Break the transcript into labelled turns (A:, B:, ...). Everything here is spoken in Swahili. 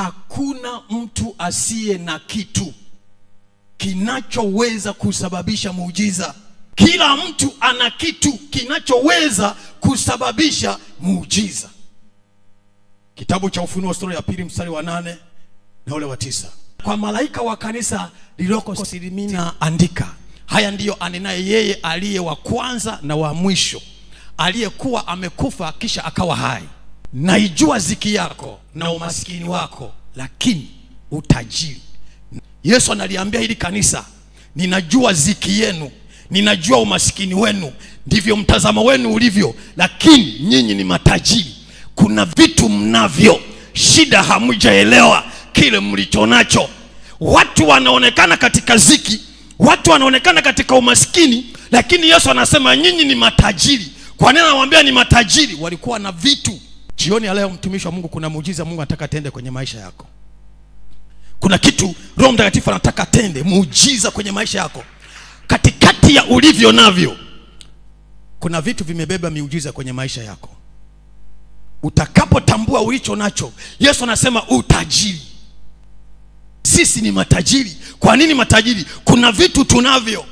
A: hakuna mtu asiye na kitu kinachoweza kusababisha muujiza. Kila mtu ana kitu kinachoweza kusababisha muujiza. Kitabu cha Ufunuo sura ya 2 mstari wa 8 na ule wa 9. Kwa malaika wa kanisa lililoko Smirna andika, haya ndiyo anenaye yeye aliye wa kwanza na wa mwisho, aliyekuwa amekufa kisha akawa hai. Naijua ziki yako na umaskini wako, lakini utajiri. Yesu analiambia hili kanisa, ninajua ziki yenu, ninajua umaskini wenu, ndivyo mtazamo wenu ulivyo, lakini nyinyi ni matajiri. Kuna vitu mnavyo, shida hamjaelewa kile mlichonacho. Watu wanaonekana katika ziki, watu wanaonekana katika umaskini, lakini Yesu anasema nyinyi ni matajiri. Kwa nini anawaambia ni matajiri? Walikuwa na vitu. Jioni ya leo, mtumishi wa Mungu, kuna muujiza Mungu anataka tende kwenye maisha yako. Kuna kitu Roho Mtakatifu anataka tende, muujiza kwenye maisha yako. Katikati ya ulivyo navyo, kuna vitu vimebeba miujiza kwenye maisha yako. Utakapotambua ulicho nacho, Yesu anasema utajiri. Sisi ni matajiri. Kwa nini matajiri? Kuna vitu tunavyo.